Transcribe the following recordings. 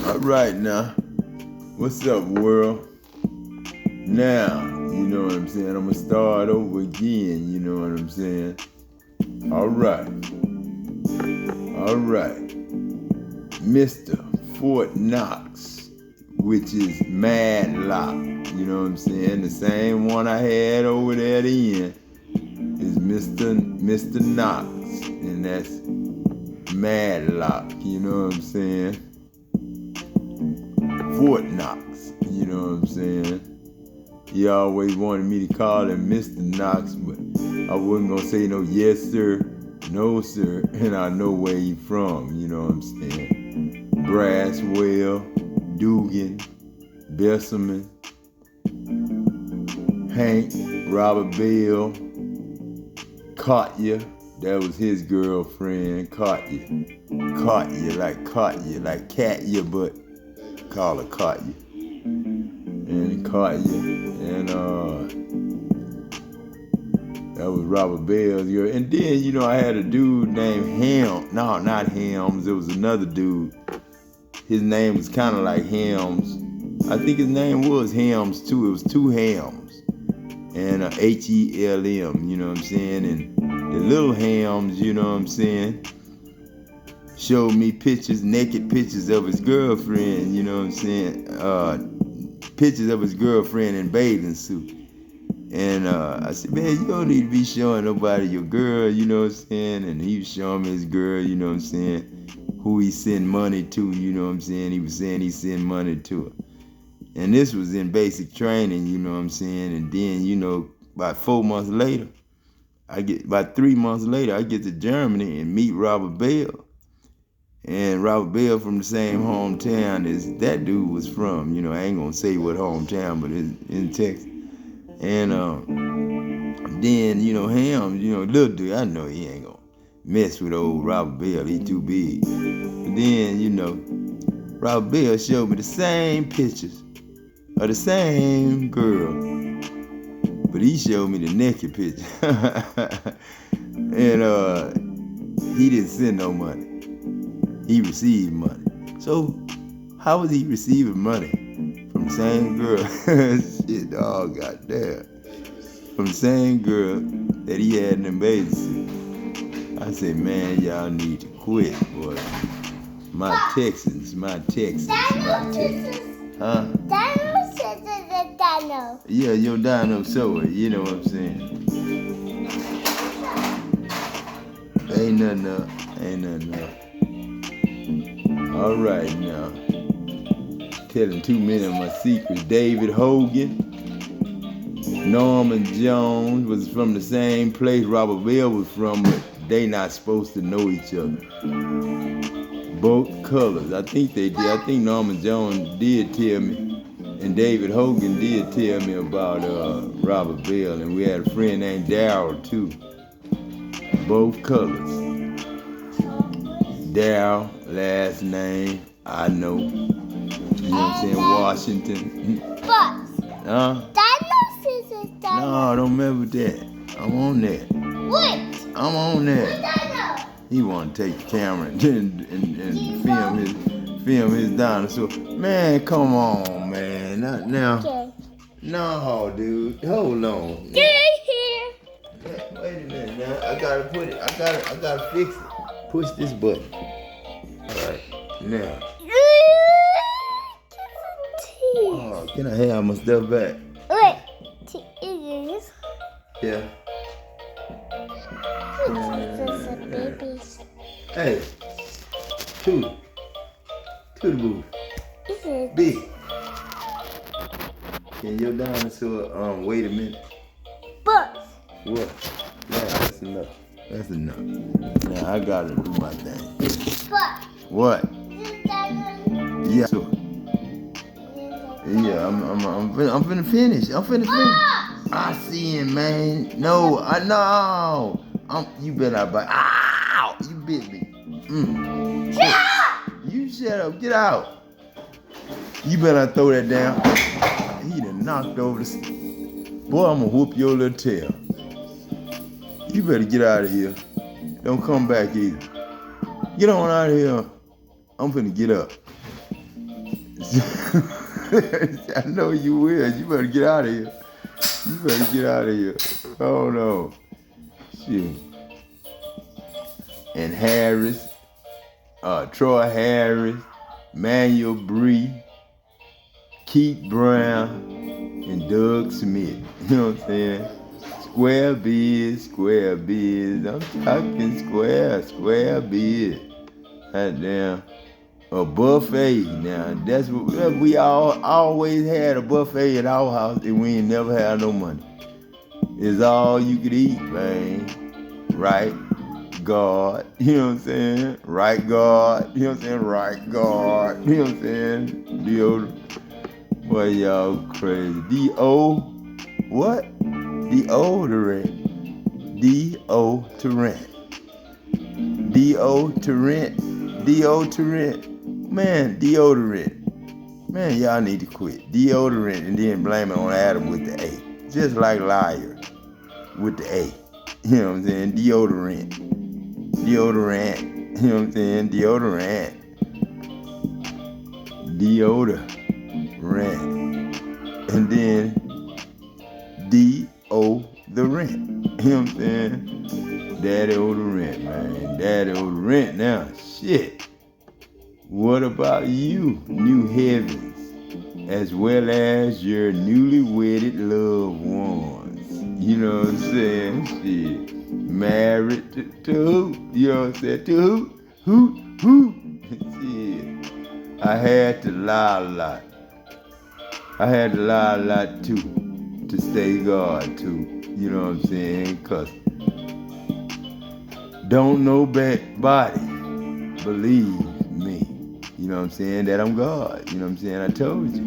All right now. What's up, world? Now, you know what I'm saying? I'm gonna start over again, you know what I'm saying? All right. Mr. Fort Knox, which is Mad Lock, you know what I'm saying? The same one I had over there at the end is Mr. Knox, and that's Mad Lock, you know what I'm saying? Fort Knox, you know what I'm saying? He always wanted me to call him Mr. Knox, but I wasn't gonna say no yes sir, no sir, and I know where he from, you know what I'm saying? Braswell, Dugan, Besserman, Hank, Robert Bell, Katya, that was his girlfriend, Katya, like Katya, but call her Katya. And Katya, and that was Robert Bell's girl. And then, you know, I had a dude named Ham. No, not Hams. It was another dude. His name was kind of like Hams. I think his name was Hams too. It was two Hams. And Helm, you know what I'm saying? And the little Hams, you know what I'm saying, showed me naked pictures of his girlfriend, you know what I'm saying? Pictures of his girlfriend in bathing suit. And I said, man, you don't need to be showing nobody your girl, you know what I'm saying? And he was showing me his girl, you know what I'm saying? Who he send money to, you know what I'm saying? He was saying he sent money to her. And this was in basic training, you know what I'm saying? And then, you know, about 3 months later, I get to Germany and meet Robert Bell. And Robert Bell from the same hometown as that dude was from. You know, I ain't gonna say what hometown, but it's in Texas. And then, you know, Ham, you know, little dude, I know he ain't gonna mess with old Robert Bell. He too big. But then, you know, Robert Bell showed me the same pictures of the same girl. But he showed me the naked picture. And he didn't send no money. He received money. So how was he receiving money from the same girl? Shit, dog, goddamn. From the same girl that he had in the bathing suit. I said, man, y'all need to quit, boy. My Texans. Huh? Dino says it's a dino. Yeah, your dino sower, you know what I'm saying? Ain't nothing up. All right, now, telling too many of my secrets. David Hogan, Norman Jones was from the same place Robert Bell was from, but they not supposed to know each other. Both colors. I think they did. I think Norman Jones did tell me, and David Hogan did tell me about Robert Bell, and we had a friend named Darryl too. Both colors. Darryl, last name, I know. You know what I'm saying? Washington. But Huh? Dino says it's dino. No, don't remember that. I'm on that. Wait. I'm on that. Dino. He want to take the camera and film his dinosaur. Man, come on, man. Not now. Okay. No, dude. Hold on. Get here. Wait a minute now. I gotta fix it. Push this button. Alright. Now. Oh, can I have my stuff back? Wait. It is. Yeah. It's a baby. Hey. To the booth. Is it? Big. Can your dinosaur wait a minute? But What? Yeah, that's enough. Now I gotta do my thing. but What? this dino. Yeah. So, yeah, I'm finna finish. I see him, man. No, I know. You better not bite. Ow! You bit me. You shut up. Get out. You better not throw that down. He done knocked over the. Boy, I'm gonna whoop your little tail. You better get out of here. Don't come back either. Get on out of here. I'm finna get up. I know you will. You better get out of here. You better get out of here. Oh no. Shit. And Harris, Troy Harris, Manuel Bree, Keith Brown, and Doug Smith. You know what I'm saying? Square biz. I'm talking square biz. Goddamn. A buffet. Now, that's what we always had, a buffet at our house, and we ain't never had no money. It's all you could eat, man. Right guard. You know what I'm saying? Right guard. You know what I'm saying? Right guard. You know what I'm saying? Deodorant. Boy, y'all crazy. D-O, what? Deodorant. D-O to rent. D-O to rent. D-O to rent. Man, deodorant. Man, y'all need to quit. Deodorant and then blame it on Adam with the A. Just like liar with the A. You know what I'm saying? Deodorant. Deodorant. You know what I'm saying? Deodorant. Deodorant. And then D-O the rent. You know what I'm saying? Daddy owe the rent, man. Daddy owe the rent now. Shit. What about you, new heavens, as well as your newly wedded loved ones? You know what I'm saying? Shit. Married to who? You know what I'm saying? To who? Who? Shit. I had to lie a lot. I had to lie a lot too, to stay God too. You know what I'm saying? Cause don't know body, believe me. You know what I'm saying? That I'm God. You know what I'm saying? I told you.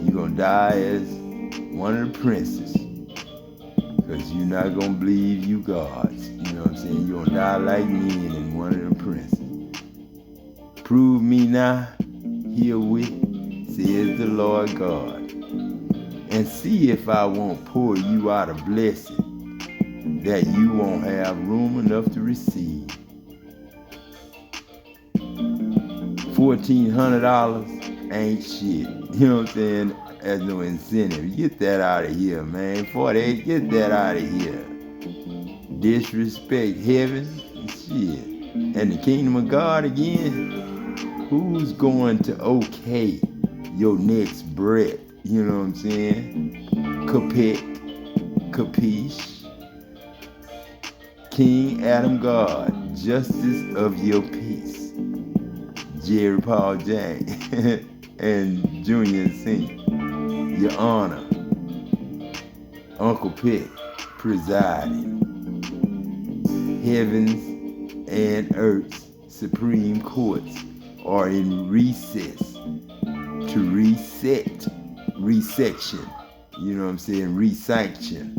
You're going to die as one of the princes. Because you're not going to believe you gods. You know what I'm saying? You're going to die like me and one of the princes. Prove me now, herewith, says the Lord God. And see if I won't pour you out a blessing that you won't have room enough to receive. $1,400 ain't shit. You know what I'm saying? As no incentive. Get that out of here, man. 48, get that out of here. Disrespect heaven, shit. And the kingdom of God again. Who's going to okay your next breath? You know what I'm saying? Capiche? King Adam God, justice of your peace. Jerry Paul James and Junior Senior. Your Honor, Uncle Pitt presiding. Heavens and earth's supreme courts are in recess to resection. You know what I'm saying? Resanction,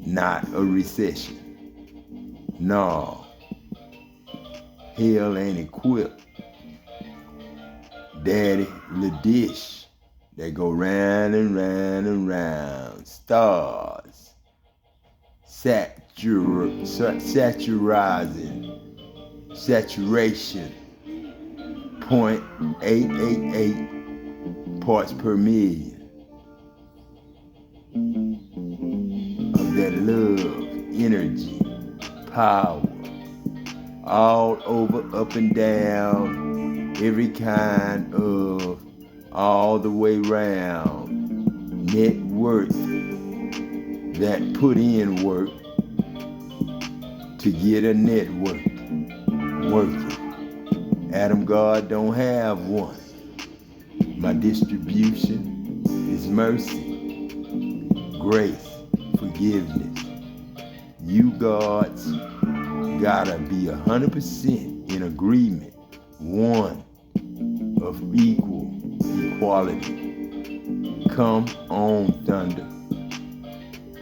not a recession. No, hell ain't equipped. Daddy Ladish, they go round and round and round. Stars, saturation, .888 parts per million of that love, energy, power, all over, up and down, every kind of, all the way round, net worth that put in work to get a network working. Adam God don't have one. My distribution is mercy, grace, forgiveness. You gods gotta be 100% in agreement, one of equality. Come on, thunder.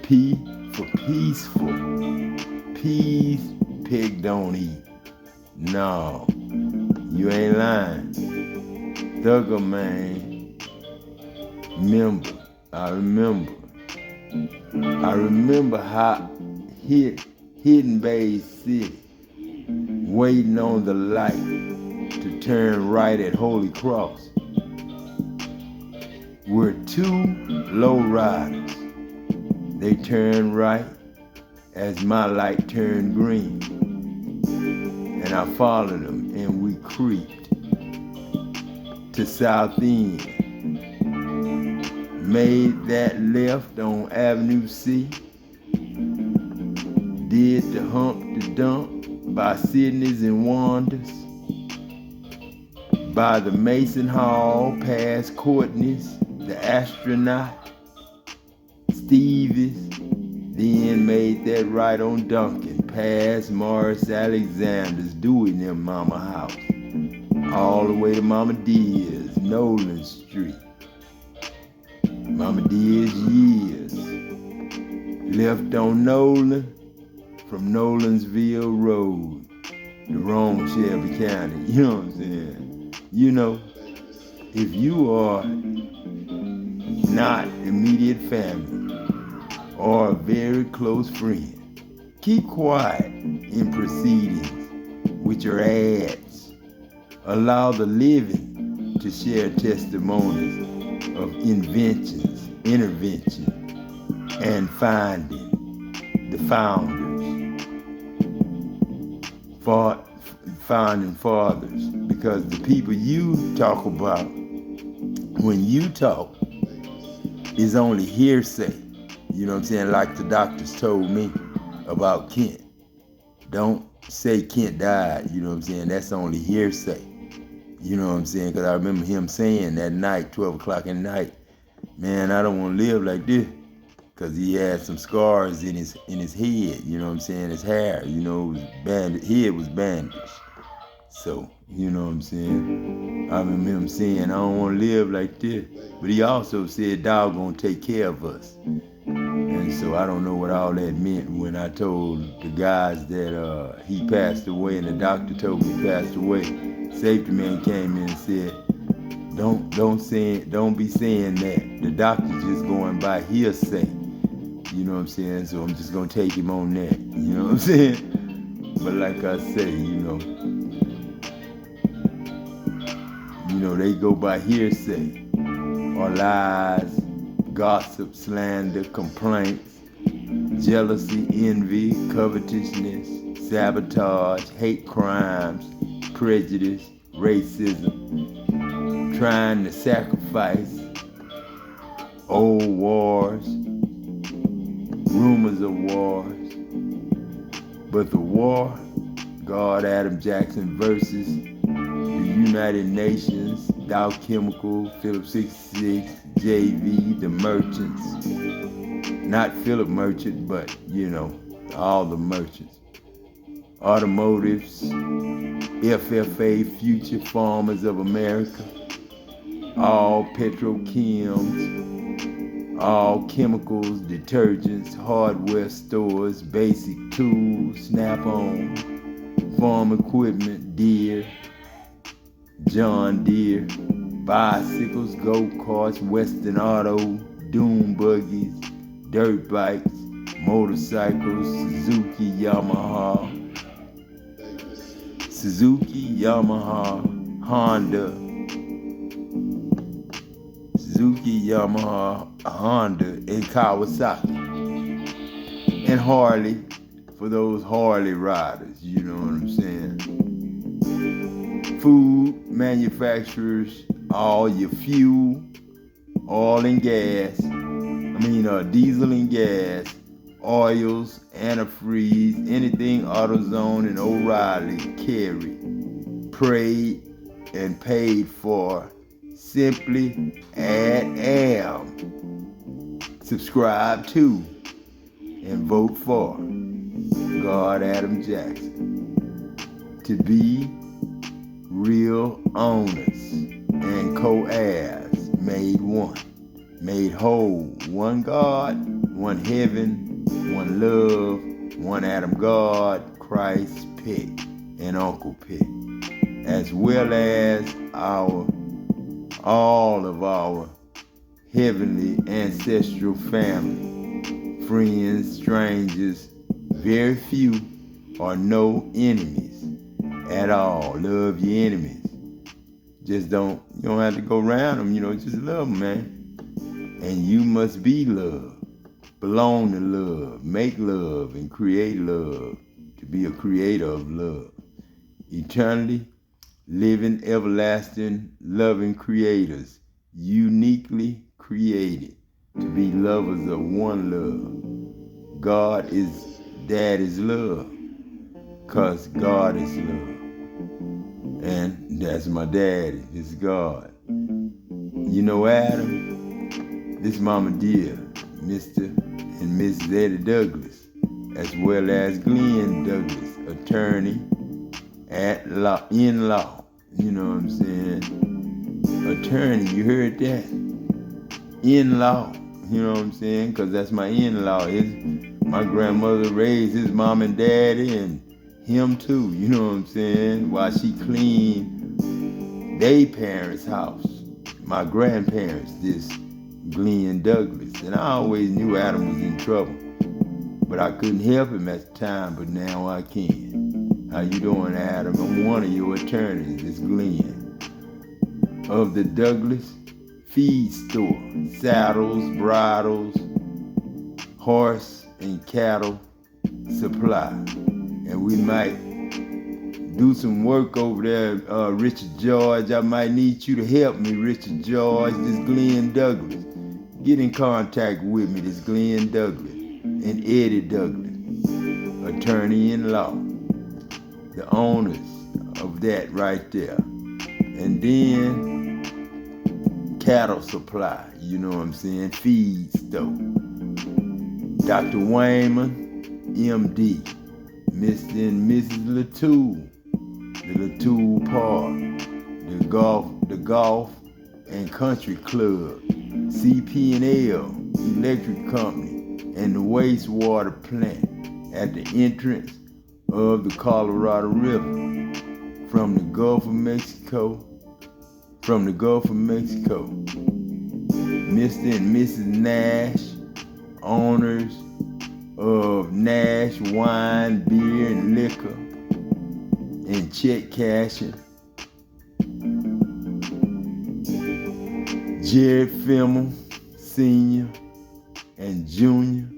P for peaceful. Peace, pig don't eat. No, you ain't lying. Thugger man, I remember how Hidden Bay City, waiting on the light to turn right at Holy Cross. were two low riders. They turned right as my light turned green, and I followed them, and we creeped to South End. Made that left on Avenue C. Did the hump the dump by Sydney's and Wanda's. By the Mason Hall, past Courtney's, the astronaut, Stevie's. Then made that right on Duncan, past Morris Alexander's, Dewey and them mama house. All the way to Mama Diaz, Nolan Street. Mama Diaz years. Left on Nolan from Nolansville Road, the wrong Shelby County. You know what I'm saying? You know, if you are not immediate family or a very close friend, keep quiet in proceedings with your ads. Allow the living to share testimonies of inventions, intervention, and finding the founders, founding fathers, because the people you talk about when you talk is only hearsay. You know what I'm saying? Like the doctors told me about Kent. Don't say Kent died, you know what I'm saying? That's only hearsay. You know what I'm saying? Because I remember him saying that night, 12 o'clock at night, man, I don't want to live like this. Because he had some scars in his head, you know what I'm saying? His hair, you know, head was bandaged. So, you know what I'm saying? I remember him saying, I don't want to live like this. But he also said, dog gonna take care of us. And so I don't know what all that meant when I told the guys that he passed away and the doctor told me he passed away. Safety man came in and said, don't be saying that. The doctor's just going by hearsay. You know what I'm saying? So I'm just gonna take him on that. You know what I'm saying? But like I say, you know, they go by hearsay or lies, gossip, slander, complaints, jealousy, envy, covetousness, sabotage, hate crimes, prejudice, racism, trying to sacrifice, old wars, rumors of wars. But the war, God Adam Jackson versus the United Nations, Dow Chemical, Philip 66, JV, the merchants. Not Philip Merchant, but, you know, all the merchants. Automotives, FFA, Future Farmers of America, all petrochems, all chemicals, detergents, hardware stores, basic tools, Snap-on, farm equipment, Deere, John Deere, bicycles, go-karts, Western Auto, dune buggies, dirt bikes, motorcycles, Suzuki, Yamaha, Honda, and Kawasaki. And Harley, for those Harley riders, you know what I'm saying? Food manufacturers, all your fuel, oil and gas, diesel and gas, oils, antifreeze, anything AutoZone and O'Reilly carry, prayed and paid for. Simply add AM, subscribe to, and vote for God Adam Jackson to be real owners and co-heirs, made one, made whole, one God, one heaven, one love, one Adam God, Christ Pitt, and Uncle Pitt, as well as all of our heavenly ancestral family, friends, strangers, very few or no enemies at all. Love your enemies. You don't have to go around them, just love them, man. And you must be love, belong to love, make love, and create love, to be a creator of love. Eternally, living, everlasting, loving creators, uniquely created to be lovers of one love. Dad is love, because God is love. And that's my daddy, it's God. You know Adam, this Mama Dear, Mr. and Mrs. Eddie Douglas, as well as Glenn Douglas, attorney in law. You know what I'm saying? Attorney, you heard that? In law. You know what I'm saying? Because that's my in-law. My grandmother raised his mom and daddy and him too. You know what I'm saying? While she cleaned their parents' house. My grandparents, this Glenn Douglas. And I always knew Adam was in trouble. But I couldn't help him at the time, but now I can. How you doing, Adam? I'm one of your attorneys, this Glenn. Of the Douglas Feed Store. Saddles, bridles, horse and cattle supply. And we might do some work over there, Richard George. I might need you to help me, Richard George, this Glenn Douglas. Get in contact with me, this Glenn Douglas and Eddie Douglas, attorney-in-law, the owners of that right there. And then cattle supply, you know what I'm saying, feed store. Dr. Wayman, MD, Mr. and Mrs. Latoul, the Latoul Park, the golf and country club, CP&L Electric Company, and the wastewater plant at the entrance of the Colorado River from the Gulf of Mexico. Mr. and Mrs. Nash, owners of Nash Wine, Beer, and Liquor, and check cashing. Jerry Fimmel, Senior and Junior,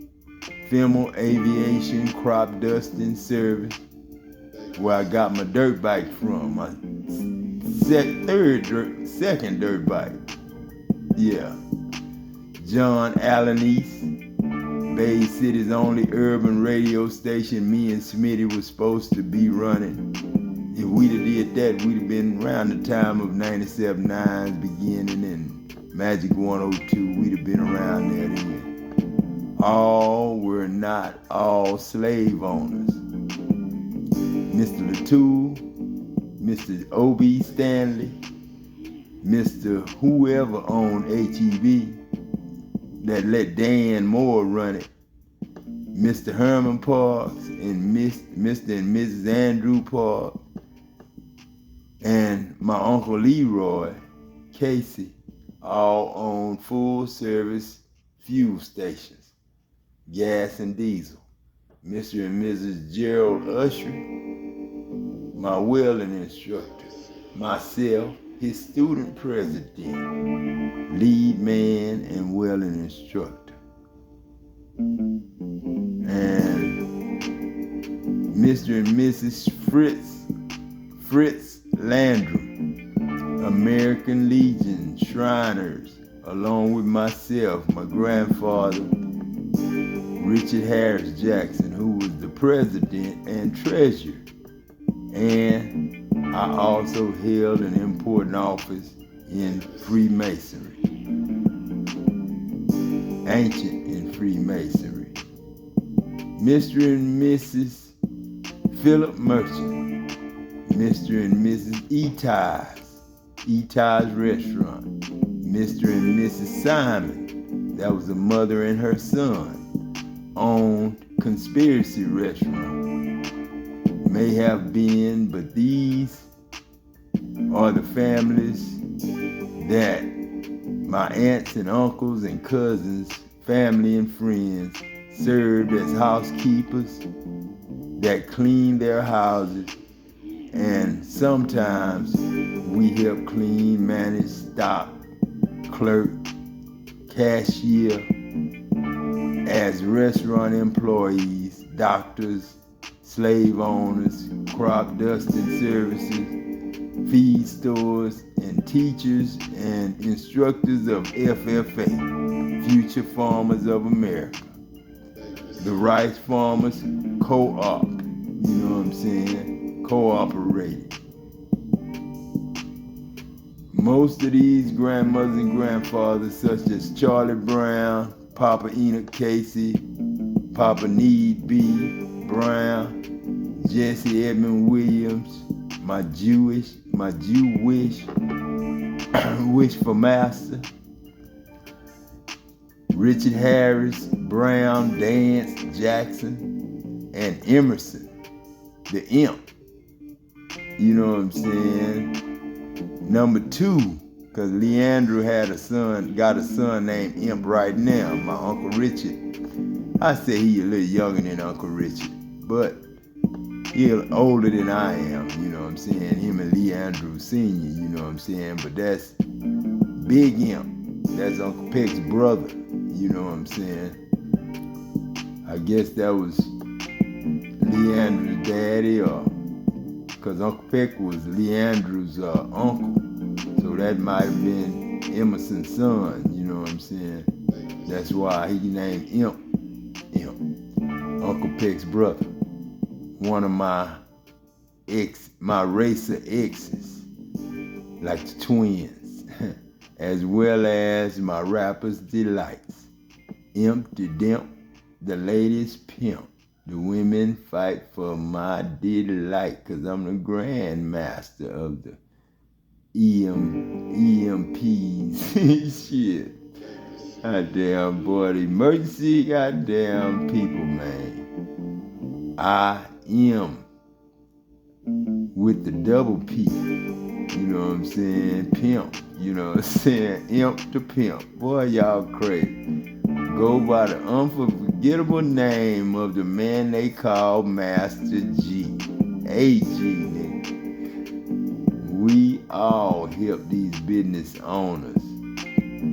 Fimmel Aviation Crop Dusting Service, where I got my dirt bike from, my second dirt bike. Yeah. John Allenese, Bay City's only urban radio station me and Smitty was supposed to be running. If we'd have did that, we'd have been around the time of 97.9's beginning and Magic 102, we'd have been around there then. All were not all slave owners. Mr. Latoul, Mr. O.B. Stanley, Mr. whoever owned HEB that let Dan Moore run it, Mr. Herman Parks and Mr. and Mrs. Andrew Park, and my Uncle Leroy Casey, all owned full service fuel stations, gas and diesel. Mr. and Mrs. Gerald Usher, my welding instructor, myself, his student president, lead man and welding instructor. And Mr. and Mrs. Fritz Landrum, American Legion Shriners, along with myself, my grandfather, Richard Harris Jackson, who was the president and treasurer. And I also held an important office in Freemasonry, ancient in Freemasonry. Mr. and Mrs. Philip Merchant, Mr. and Mrs. Ety's Restaurant, Mr. and Mrs. Simon, that was a mother and her son, owned Conspiracy Restaurant. May have been, but these are the families that my aunts and uncles and cousins, family and friends served as housekeepers that cleaned their houses, and sometimes we helped clean, manage, stock, clerk, cashier, as restaurant employees, doctors, slave owners, crop dusting services, feed stores, and teachers and instructors of FFA, Future Farmers of America. The Rice Farmers Co-op, you know what I'm saying? Cooperated. Most of these grandmothers and grandfathers, such as Charlie Brown, Papa Enoch Casey, Papa Need B. Brown, Jesse Edmund Williams, my Jewish wish for master, Richard Harris, Brown, Dance, Jackson, and Emerson, the Imp. You know what I'm saying? Number 2, because Leandro got a son named Imp right now, my Uncle Richard. I say he a little younger than Uncle Richard, but he older than I am, you know what I'm saying? Him and Leandro Sr., you know what I'm saying? But that's Big Imp. That's Uncle Peck's brother, you know what I'm saying? I guess that was Leandro's daddy, or because Uncle Peck was Leandro's uncle. So that might have been Emerson's son, you know what I'm saying? That's why he named Imp. Uncle Peck's brother. One of my racer exes, like the twins, as well as my rapper's delights. Imp the Dimp, the ladies pimp. The women fight for my delight, cause I'm the grandmaster of the EMPs. Shit. Goddamn boy, the emergency goddamn people, man. I am with the double P. You know what I'm saying? Pimp. You know what I'm saying? Imp the pimp. Boy, y'all crazy. Go by the unforgettable name of the man they call Master G. AG, nigga. We all help these business owners,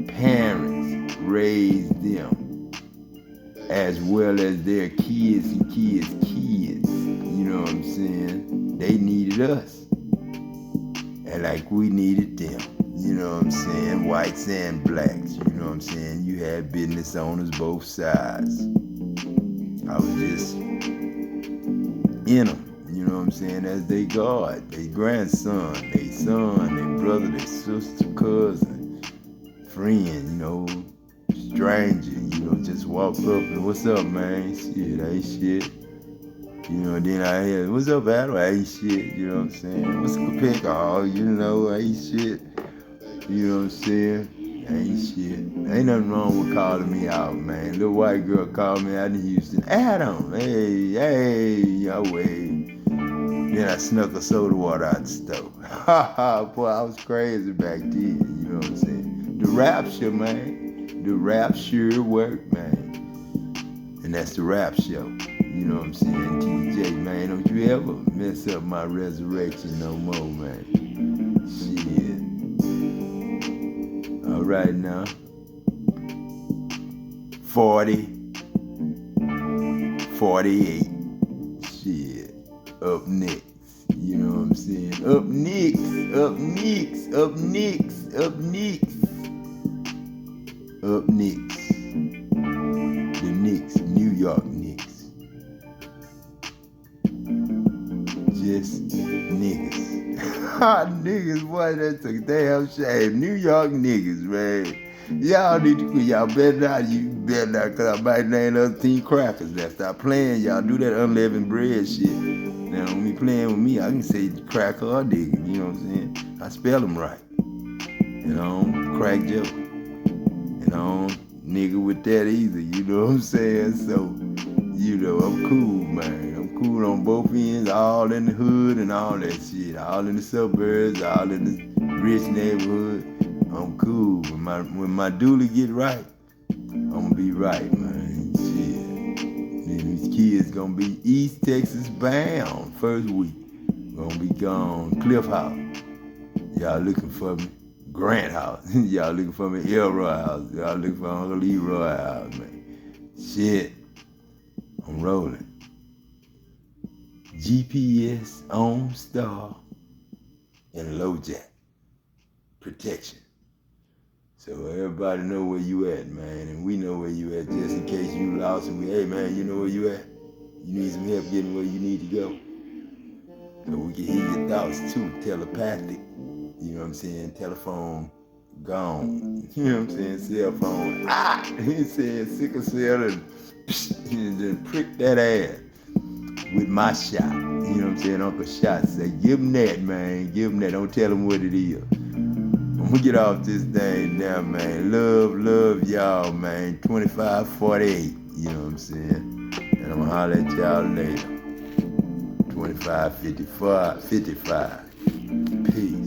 parents, raise them, as well as their kids and kids' kids. You know what I'm saying? They needed us, and like we needed them. You know what I'm saying? Whites and blacks, you know what I'm saying? You had business owners both sides. I was just in them, you know what I'm saying? As they God, they grandson, they son, they brother, they sister, cousin, friend, you know, stranger, you know, just walk up and what's up, man? Shit, ain't shit. You know, then I hear, what's up, Adam? Ain't shit, you know what I'm saying? What's up, pick? Oh, you know, ain't shit. You know what I'm saying? Ain't shit. Ain't nothing wrong with calling me out, man. Little white girl called me out in Houston. Adam, hey, Yaw'll. Then I snuck a soda water out the stove. Ha ha, boy, I was crazy back then. You know what I'm saying? The rapture, man. The rap sure worked, man. And that's the rap show. You know what I'm saying? TJ, man, don't you ever mess up my resurrection no more, man. Shit. All right now. 40, 48. Shit. Up next. You know what I'm saying? Up next. Up next. Up next. Up next. Up next. The Knicks. New York Knicks. Just niggas. Niggas, boy, that's a damn shame. New York niggas, man. Y'all need to quit. Y'all better not. You better not, because I might name other team crackers. Now stop playing. Y'all do that unleavened bread shit. Now, when you playing with me, I can say cracker or nigga. You know what I'm saying? I spell them right. And I don't crack joke. And I don't nigga with that either. You know what I'm saying? So, you know, I'm cool, man. I'm cool on both ends, all in the hood and all that shit. All in the suburbs, all in the rich neighborhood. I'm cool. When my dually get right, I'm gonna be right, man. Shit. Then these kids gonna be East Texas bound first week. Gonna be gone. Cliff House. Y'all looking for me? Grant house. Y'all looking for me, Elroy house. Y'all looking for Uncle Leroy house, man. Shit. I'm rolling. GPS on star and low jack protection. So everybody know where you at, man, and we know where you at just in case you lost and hey man, you know where you at? You need some help getting where you need to go. So we can hear your thoughts too, telepathic. You know what I'm saying? Telephone gone. You know what I'm saying? Cell phone. He said sickle cell and then prick that ass with my shot. You know what I'm saying? Uncle Shot say, give him that, man. Give him that. Don't tell him what it is. I'm gonna get off this thing now, man. Love y'all, man. 2548. You know what I'm saying? And I'm gonna holler at y'all later. 2555. Peace.